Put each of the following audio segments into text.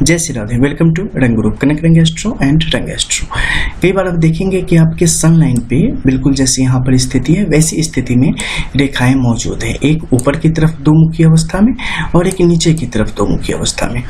जय Shri Radhe. Welcome to रंग group connect रंग एस्ट्रो एंड रंग एस्ट्रो। कई बार आप देखेंगे कि आपके सन लाइन पे बिल्कुल जैसे यहाँ पर स्थिति है वैसी स्थिति में रेखाएं मौजूद है, एक ऊपर की तरफ दो मुखी अवस्था में और एक नीचे की तरफ दो मुखी अवस्था में।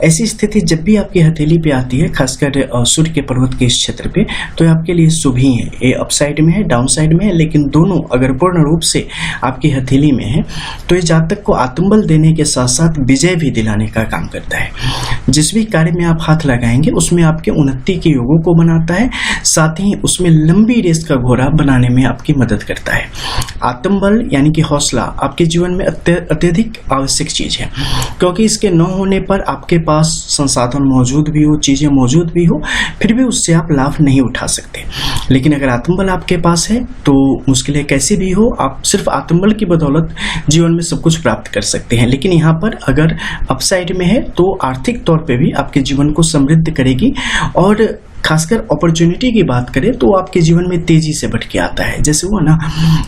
ऐसी स्थिति जब भी आपकी हथेली पे आती है, खासकर सूर्य के पर्वत के इस क्षेत्र पे, तो आपके लिए शुभ ही है। ये अप साइड में है, डाउन साइड में है, लेकिन दोनों अगर पूर्ण रूप से आपकी हथेली में है तो ये जातक को आत्मबल देने के साथ साथ विजय भी दिलाने का काम करता है। जिस भी कार्य में आप हाथ लगाएंगे उसमें आपके उन्नति के योगों को बनाता है, साथ ही उसमें लंबी रेस का घोड़ा बनाने में आपकी मदद करता है। आत्मबल यानी कि हौसला आपके जीवन में अत्यधिक आवश्यक चीज है, क्योंकि इसके न होने पर आपके पास संसाधन मौजूद भी हो, चीजें मौजूद भी हो, फिर भी उससे आप लाभ नहीं उठा सकते। लेकिन अगर आत्मबल आपके पास है तो मुश्किलें कैसी भी हो, आप सिर्फ आत्मबल की बदौलत जीवन में सब कुछ प्राप्त कर सकते हैं। लेकिन यहाँ पर अगर अपसाइड में है तो आर्थिक तौर पे भी आपके जीवन को समृद्ध करेगी, और खासकर अपॉर्चुनिटी की बात करें तो आपके जीवन में तेजी से बढ़ के आता है। जैसे हुआ ना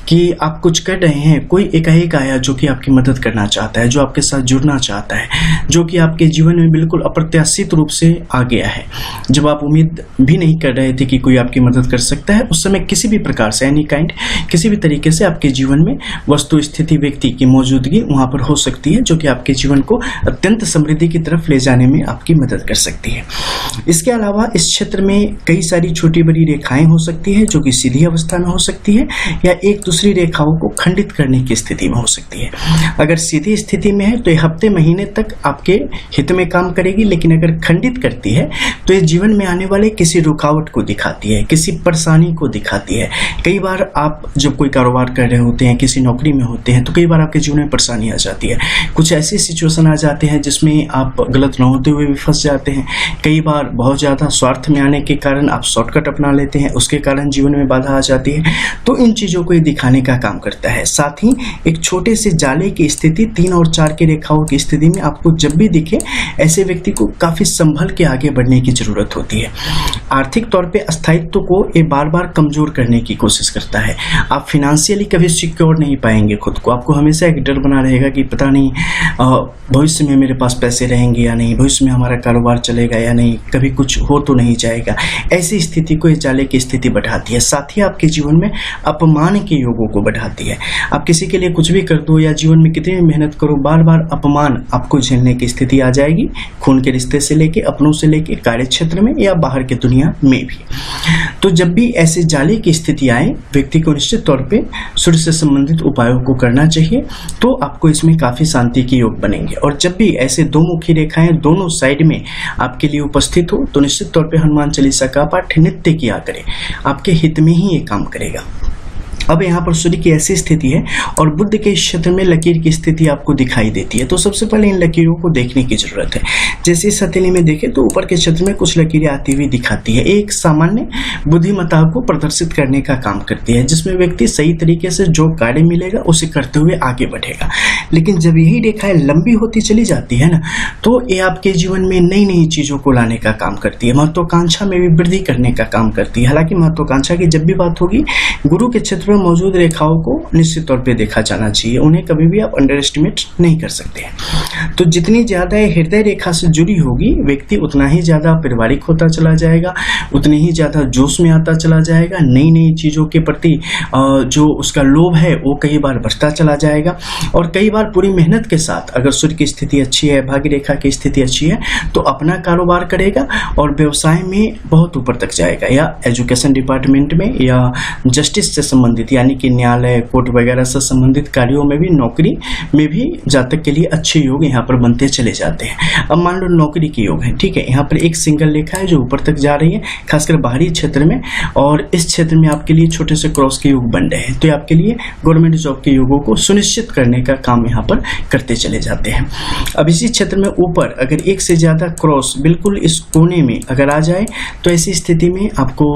कि आप कुछ कर रहे हैं, कोई एकाएक आया जो कि आपकी मदद करना चाहता है, जो आपके साथ जुड़ना चाहता है, जो कि आपके जीवन में बिल्कुल अप्रत्याशित रूप से आ गया है। जब आप उम्मीद भी नहीं कर रहे थे कि कोई आपकी मदद कर सकता है, उस समय किसी भी प्रकार से एनी काइंड किसी भी तरीके से आपके जीवन में वस्तु, स्थिति, व्यक्ति की मौजूदगी वहां पर हो सकती है, जो कि आपके जीवन को अत्यंत समृद्धि की तरफ ले जाने में आपकी मदद कर सकती है। इसके अलावा इस क्षेत्र में कई सारी छोटी बड़ी रेखाएं हो सकती है, जो कि सीधी अवस्था में हो सकती है या एक दूसरी रेखाओं को खंडित करने की स्थिति में हो सकती है। अगर सीधी स्थिति में है तो ये हफ्ते महीने तक आपके हित में काम करेगी, लेकिन अगर खंडित करती है तो ये जीवन में आने वाले किसी रुकावट को दिखाती है, किसी परेशानी को दिखाती है। कई बार आप जब कोई कारोबार कर रहे होते हैं, किसी नौकरी में होते हैं, तो कई बार आपके जीवन में परेशानी आ जाती है। कुछ ऐसी सिचुएशन आ जाते हैं जिसमें आप गलत न होते हुए भी फंस जाते हैं। कई बार बहुत ज्यादा स्वार्थ में आने के कारण आप शॉर्टकट अपना लेते हैं, उसके कारण जीवन में बाधा आ जाती है। तो इन चीजों को ये दिखाने का काम करता है। साथ ही एक छोटे से जाले की स्थिति 3 और 4 की रेखाओं की स्थिति में आपको जब भी दिखे, ऐसे व्यक्ति को काफी संभल के आगे बढ़ने की जरूरत होती है। आर्थिक तौर पे अस्थित्व को ये बार बार कमजोर करने की कोशिश करता है। आप फाइनेंशियली कभी सिक्योर नहीं पाएंगे खुद को। आपको हमेशा एक डर बना रहेगा कि पता नहीं भविष्य में मेरे पास पैसे रहेंगे या नहीं, भविष्य में हमारा कारोबार चलेगा या नहीं, कभी कुछ हो तो नहीं जाएगा। ऐसी स्थिति को ये जाले की स्थिति बढ़ाती है। साथ ही आपके जीवन में अपमान के योगों को बढ़ाती है। आप किसी के लिए कुछ भी कर दो या जीवन में कितनी भी मेहनत करो, बार बार अपमान आपको झेलने की स्थिति आ जाएगी। खून के रिश्ते से लेके, अपनों से लेके, कार्य क्षेत्र में या बाहर की दुनिया में भी। तो जब भी ऐसे जाले की स्थिति आए, व्यक्ति को निश्चित तौर पे सूर्य से संबंधित उपायों को करना चाहिए, तो आपको इसमें काफी शांति के योग बनेंगे। और जब भी ऐसे दो मुखी रेखाएं दोनों साइड में आपके लिए उपस्थित हो तो निश्चित तौर पे हनुमान चालीसा का पाठ नित्य किया करें, आपके हित में ही ये काम करेगा। अब यहाँ पर सूर्य की ऐसी स्थिति है और बुध के क्षेत्र में लकीर की स्थिति आपको दिखाई देती है। तो सबसे पहले इन लकीरों को देखने की जरूरत है। जैसे इस हथेली में देखें तो ऊपर के क्षेत्र में कुछ लकीरें आती हुई दिखाती है। एक सामान्य बुद्धिमत्ता को प्रदर्शित करने का काम करती है, जिसमें व्यक्ति सही तरीके से जो कार्य मिलेगा उसे करते हुए आगे बढ़ेगा। लेकिन जब यही रेखाएं लंबी होती चली जाती है ना, तो ये आपके जीवन में नई नई चीजों को लाने का काम करती है, महत्वाकांक्षा में भी वृद्धि करने का काम करती है। हालांकि महत्वाकांक्षा की जब भी बात होगी, गुरु के क्षेत्र मौजूद रेखाओं को निश्चित तौर पे देखा जाना चाहिए। उन्हें कभी भी आप अंडर एस्टिमेट नहीं कर सकते हैं। तो जितनी ज्यादा हृदय रेखा से जुड़ी होगी, व्यक्ति उतना ही ज्यादा पारिवारिक होता चला जाएगा, उतनी ही ज्यादा जोश में आता चला जाएगा। नई नई चीजों के प्रति जो उसका लोभ है वो कई बार बढ़ता चला जाएगा। और कई बार पूरी मेहनत के साथ अगर सूर्य की स्थिति अच्छी है, भाग्य रेखा की स्थिति अच्छी है, तो अपना कारोबार करेगा और व्यवसाय में बहुत ऊपर तक जाएगा, या एजुकेशन डिपार्टमेंट में, या जस्टिस से संबंधित यानी कि न्यायालय, कोर्ट वगैरह से संबंधित कार्यों में भी, नौकरी में भी जातक के लिए अच्छे योग यहाँ पर बनते चले जाते हैं। अब मान लो नौकरी के योग है, ठीक है, यहाँ पर एक सिंगल रेखा है जो ऊपर तक जा रही है, खासकर बाहरी क्षेत्र में, और इस क्षेत्र में आपके लिए छोटे से क्रॉस के योग बन रहे हैं। तो आपके लिए गवर्नमेंट जॉब के योगों को सुनिश्चित करने का काम यहाँ पर करते चले जाते हैं। अब इसी क्षेत्र में ऊपर अगर एक से ज्यादा क्रॉस बिल्कुल इस कोने में अगर आ जाए, तो ऐसी स्थिति में आपको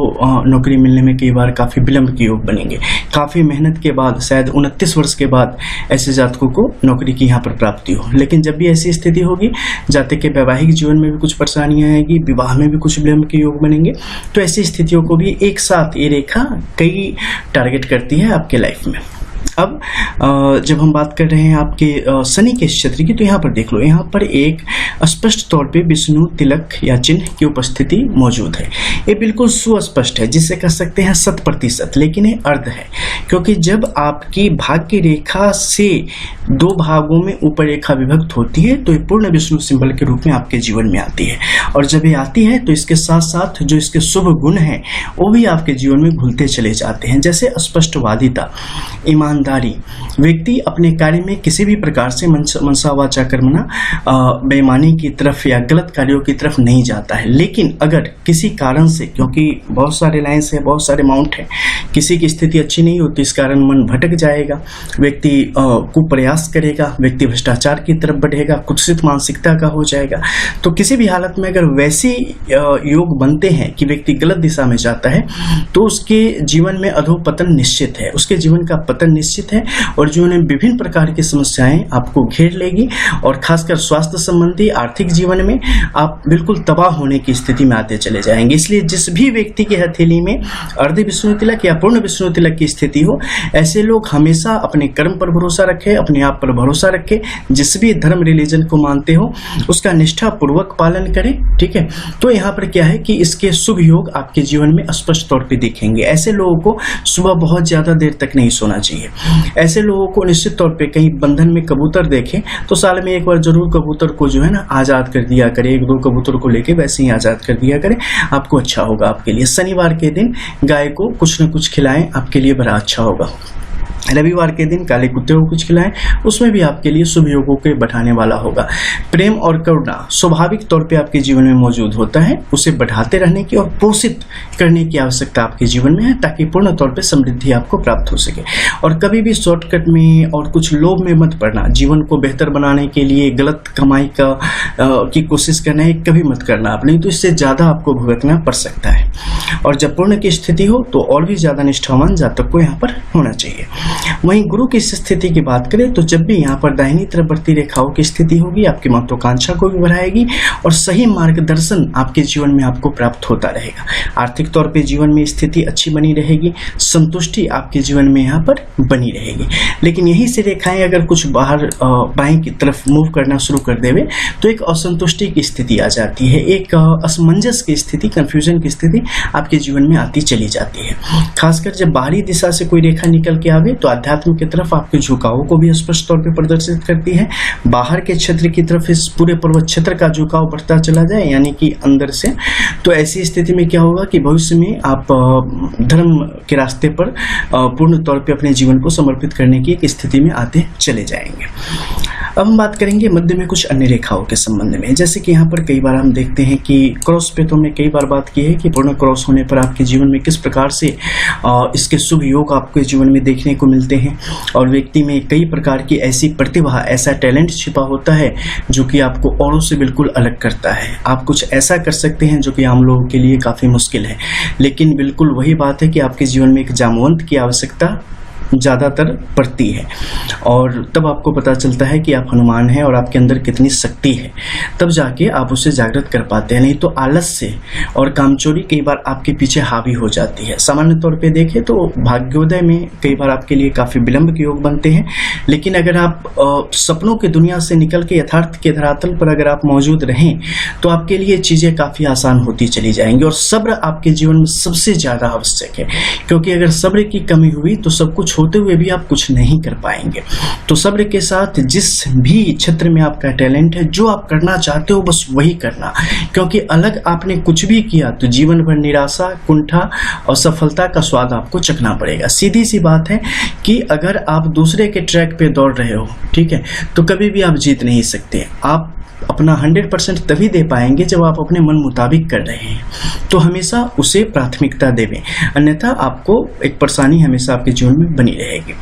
नौकरी मिलने में कई बार काफी विलंब के योग बनेंगे। काफी मेहनत के बाद, शायद 29 वर्ष के बाद ऐसे जातकों को नौकरी की यहाँ पर प्राप्ति हो। लेकिन जब भी ऐसी स्थिति होगी, जातक के वैवाहिक जीवन में भी कुछ परेशानियां आएगी, विवाह में भी कुछ विलंब के योग बनेंगे। तो ऐसी स्थितियों को भी एक साथ ये रेखा कई टारगेट करती है आपके लाइफ में। अब जब हम बात कर रहे हैं आपके शनि के क्षेत्र की, तो यहाँ पर देख लो, यहाँ पर एक स्पष्ट तौर पे विष्णु तिलक या चिन्ह की उपस्थिति मौजूद है। ये बिल्कुल सुस्पष्ट है, जिसे कह सकते हैं 100%, लेकिन ये अर्ध है, क्योंकि जब आपकी भाग्य रेखा से 2 भागों में ऊपर रेखा विभक्त होती है तो ये पूर्ण विष्णु सिंबल के रूप में आपके जीवन में आती है। और जब ये आती है तो इसके साथ साथ जो इसके शुभ गुण हैं वो भी आपके जीवन में घुलते चले जाते हैं, जैसे स्पष्टवादिता, ईमानदारी। व्यक्ति अपने कार्य में किसी भी प्रकार से मनसा वाचा कर्मणा बेईमानी की तरफ या गलत कार्यों की तरफ नहीं जाता है। लेकिन अगर किसी कारण से, क्योंकि बहुत सारे लाइन्स है, बहुत सारे माउंट है, किसी की स्थिति अच्छी नहीं होती, इस कारण मन भटक जाएगा, व्यक्ति कुप्रयास करेगा, व्यक्ति भ्रष्टाचार की तरफ बढ़ेगा, कुत्सित मानसिकता का हो जाएगा। तो किसी भी हालत में अगर वैसे योग बनते हैं कि व्यक्ति गलत दिशा में जाता है तो उसके जीवन में अधोपतन निश्चित है, उसके जीवन का पतन निश्चित है, और जीवन में विभिन्न प्रकार की समस्याएं आपको घेर लेगी, और खासकर स्वास्थ्य संबंधी, आर्थिक जीवन में आप बिल्कुल तबाह होने की स्थिति में आते चले जाएंगे। इसलिए जिस भी व्यक्ति की हथेली में अर्ध विष्णु तिलक या पूर्ण विष्णु तिलक की स्थिति हो, ऐसे लोग हमेशा अपने कर्म पर भरोसा रखें, अपने आप पर भरोसा रखें, जिस भी धर्म रिलीजन को मानते हो उसका निष्ठा पूर्वक पालन करें। ठीक है, तो यहाँ पर क्या है कि इसके शुभ योग आपके जीवन में स्पष्ट तौर पे दिखेंगे। ऐसे लोगों को सुबह बहुत ज्यादा देर तक नहीं सोना चाहिए। ऐसे लोगों को निश्चित तौर पे कहीं बंधन में कबूतर देखें तो साल में एक बार जरूर कबूतर को जो है ना आजाद कर दिया करें, 1-2 कबूतर को लेके वैसे ही आजाद कर दिया करें, आपको अच्छा होगा। आपके लिए शनिवार के दिन गाय को कुछ न कुछ खिलाएं, आपके लिए बड़ा अच्छा होगा। रविवार के दिन काले कुत्ते को कुछ खिलाएं, उसमें भी आपके लिए शुभ योगों के बढ़ाने वाला होगा। प्रेम और करुणा स्वाभाविक तौर पे आपके जीवन में मौजूद होता है, उसे बढ़ाते रहने की और पोषित करने की आवश्यकता आपके जीवन में है, ताकि पूर्ण तौर पे समृद्धि आपको प्राप्त हो सके। और कभी भी शॉर्टकट में और कुछ लोभ में मत पड़ना। जीवन को बेहतर बनाने के लिए गलत कमाई की कोशिश करना है, कभी मत करना आप, नहीं तो इससे ज्यादा आपको भुगतना पड़ सकता है। और जब पूर्ण की स्थिति हो तो और भी ज्यादा निष्ठावान जातक को यहाँ पर होना चाहिए। वहीं गुरु की स्थिति की बात करें तो जब भी यहाँ पर दाहिनी तरफ बढ़ती रेखाओं की स्थिति होगी, आपकी महत्वाकांक्षा को भी बढ़ाएगी और सही मार्गदर्शन आपके जीवन में आपको प्राप्त होता रहेगा। आर्थिक तौर पे जीवन में स्थिति अच्छी बनी रहेगी, संतुष्टि आपके जीवन में यहाँ पर बनी रहेगी। लेकिन यही से रेखाएं अगर कुछ बाहर बाएं की तरफ मूव करना शुरू कर देवे तो एक असंतुष्टि की स्थिति आ जाती है, एक असमंजस की स्थिति, कंफ्यूजन की स्थिति आपके जीवन में आती चली जाती है। खासकर जब बाहरी दिशा से कोई रेखा निकल के आवे तो अध्यात्म की तरफ आपके झुकाव को भी स्पष्ट तौर पे प्रदर्शित करती है। बाहर के क्षेत्र की तरफ इस पूरे पर्वत क्षेत्र का झुकाव बढ़ता चला जाए, यानी कि अंदर से, तो ऐसी स्थिति में क्या होगा कि भविष्य में आप धर्म के रास्ते पर पूर्ण तौर पे अपने जीवन को समर्पित करने की एक स्थिति में आते चले जाएंगे। अब हम बात करेंगे मध्य में कुछ अन्य रेखाओं के संबंध में, जैसे कि यहाँ पर कई बार हम देखते हैं कि क्रॉस पे तो हमने कई बार बात की है कि पूर्ण क्रॉस होने पर आपके जीवन में किस प्रकार से इसके शुभ योग आपके जीवन में देखने को मिलते हैं, और व्यक्ति में कई प्रकार की ऐसी प्रतिभा, ऐसा टैलेंट छिपा होता है जो कि आपको औरों से बिल्कुल अलग करता है। आप कुछ ऐसा कर सकते हैं जो कि आम लोगों के लिए काफी मुश्किल है, लेकिन बिल्कुल वही बात है कि आपके जीवन में एक जामवंत की आवश्यकता ज़्यादातर पड़ती है, और तब आपको पता चलता है कि आप हनुमान हैं और आपके अंदर कितनी शक्ति है, तब जाके आप उसे जागृत कर पाते हैं। नहीं तो आलस्य और कामचोरी कई बार आपके पीछे हावी हो जाती है। सामान्य तौर पे देखें तो भाग्योदय में कई बार आपके लिए काफ़ी विलंब के योग बनते हैं, लेकिन अगर आप सपनों की दुनिया से निकल के यथार्थ के धरातल पर अगर आप मौजूद रहें तो आपके लिए चीज़ें काफ़ी आसान होती चली जाएंगी। और सब्र आपके जीवन में सबसे ज़्यादा आवश्यक है, क्योंकि अगर सब्र की कमी हुई तो सब कुछ होते हुए भी आप कुछ नहीं कर पाएंगे। तो सब्र के साथ जिस भी क्षेत्र में आपका टैलेंट है, जो आप करना चाहते हो बस वही करना, क्योंकि अलग आपने कुछ भी किया तो जीवन भर निराशा, कुंठा और सफलता का स्वाद आपको चखना पड़ेगा। सीधी सी बात है कि अगर आप दूसरे के ट्रैक पे दौड़ रहे हो, ठीक है, तो कभी भी आप जीत नहीं सकते। आप अपना 100% तभी दे पाएंगे जब आप अपने मन मुताबिक कर रहे हैं, तो हमेशा उसे प्राथमिकता देवें, अन्यथा आपको एक परेशानी हमेशा आपके जीवन में बनी रहेगी।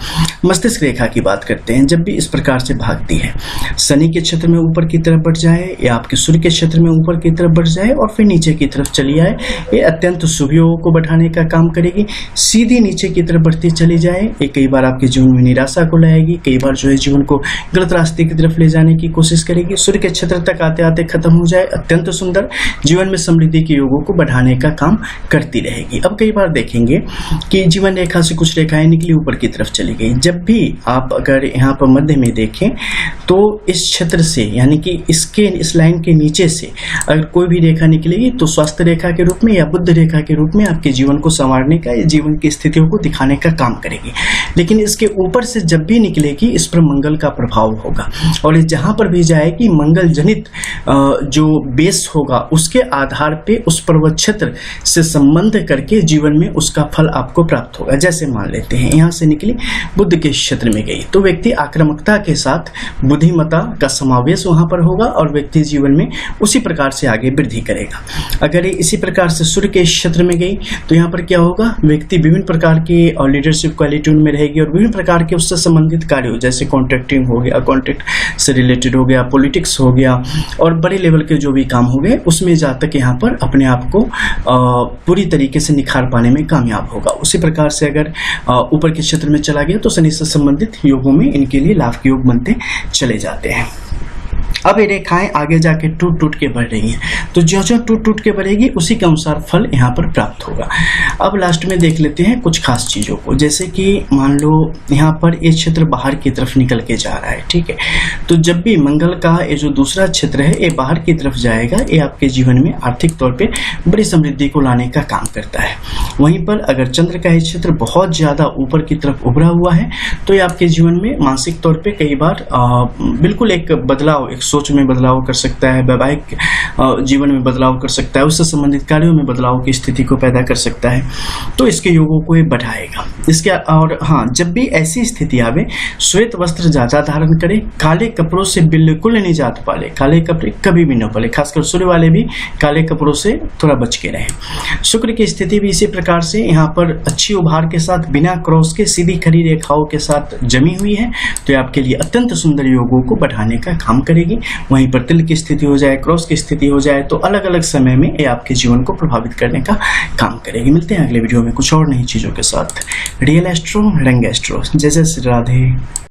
मस्तिष्क रेखा की बात करते हैं, जब भी इस प्रकार से भागती है, शनि के क्षेत्र में ऊपर की तरफ बढ़ जाए या आपके सूर्य के क्षेत्र में ऊपर की तरफ बढ़ जाए और फिर नीचे की तरफ चली आए, ये अत्यंत शुभ योगों को बढ़ाने का काम करेगी। सीधी नीचे की तरफ बढ़ती चली जाए, ये कई बार आपके जीवन में निराशा को लाएगी, कई बार जो है जीवन को गलत रास्ते की तरफ ले जाने की कोशिश करेगी। सूर्य के क्षेत्र नक्षत्र तक आते आते खत्म हो जाए, अत्यंत सुंदर, जीवन में समृद्धि के योगों को बढ़ाने का काम करती रहेगी। अब कई बार देखेंगे कि जीवन रेखा से कुछ रेखाएं निकली ऊपर की तरफ चली गई। जब भी आप अगर यहाँ पर मध्य में देखें तो इस क्षेत्र से यानी कि इस लाइन के नीचे से अगर कोई भी रेखा निकलेगी तो स्वास्थ्य रेखा के रूप में या बुद्ध रेखा के रूप में आपके जीवन को संवारने का या जीवन की स्थितियों को दिखाने का काम करेगी। लेकिन इसके ऊपर से जब भी निकलेगी इस पर मंगल का प्रभाव होगा और जहां पर भी जाएगी मंगल जनित जो बेस होगा उसके आधार पे उस पर्वत क्षेत्र से संबंध करके जीवन में उसका फल आपको प्राप्त होगा। जैसे मान लेते हैं यहाँ से निकली बुद्ध के क्षेत्र में गई तो व्यक्ति आक्रामकता के साथ बुद्धिमत्ता का समावेश वहां पर होगा और व्यक्ति जीवन में उसी प्रकार से आगे वृद्धि करेगा। अगर ये इसी प्रकार से सूर्य के क्षेत्र में गई तो यहाँ पर क्या होगा, व्यक्ति विभिन्न प्रकार की लीडरशिप क्वालिटी उनमें रहेगी और विभिन्न प्रकार के उससे संबंधित कार्यों जैसे कॉन्ट्रैक्टिंग हो गया, कॉन्ट्रैक्ट से रिलेटेड हो गया, पॉलिटिक्स हो गया और बड़े लेवल के जो भी काम हो गए उसमें जातक यहाँ पर अपने आप को पूरी तरीके से निखार पाने में कामयाब होगा। उसी प्रकार से अगर ऊपर के क्षेत्र में चला गया तो शनि से संबंधित योगों में इनके लिए लाभ के योग बनते चले जाते हैं। अब ये रेखाएं आगे जाके टूट टूट के बढ़ रही हैं तो जो जो टूट टूट के बढ़ेगी उसी के अनुसार फल यहाँ पर प्राप्त होगा। अब लास्ट में देख लेते हैं कुछ खास चीज़ों को, जैसे कि मान लो यहाँ पर ये क्षेत्र बाहर की तरफ निकल के जा रहा है, ठीक है। तो जब भी मंगल का ये जो दूसरा क्षेत्र है ये बाहर की तरफ जाएगा, ये आपके जीवन में आर्थिक तौर पर बड़ी समृद्धि को लाने का काम करता है। वहीं पर अगर चंद्र का ये क्षेत्र बहुत ज़्यादा ऊपर की तरफ उभरा हुआ है तो ये आपके जीवन में मानसिक तौर पर कई बार बिल्कुल एक बदलाव, एक सोच में बदलाव कर सकता है, वैवाहिक जीवन में बदलाव कर सकता है, उससे संबंधित कार्यों में बदलाव की स्थिति को पैदा कर सकता है। तो इसके योगों को ये बढ़ाएगा। इसके और हाँ, जब भी ऐसी स्थिति आवे श्वेत वस्त्र ज्यादा धारण करे, काले कपड़ों से बिल्कुल नहीं जात पाले, काले कपड़े कभी भी न पाले, खासकर सूर्य वाले भी काले कपड़ों से थोड़ा बच के रहे। शुक्र की स्थिति भी इसी प्रकार से यहाँ पर अच्छी उभार के साथ बिना क्रॉस के सीधी खड़ी रेखाओं के साथ जमी हुई है तो ये आपके लिए अत्यंत सुंदर योगों को बढ़ाने का काम करेगी। वहीं पर तिल की स्थिति हो जाए, क्रॉस की स्थिति हो जाए तो अलग अलग समय में ये आपके जीवन को प्रभावित करने का काम करेगी। मिलते हैं अगले वीडियो में कुछ और नई चीजों के साथ। रियल एस्ट्रो, रंग एस्ट्रो। जय जय श्री राधे।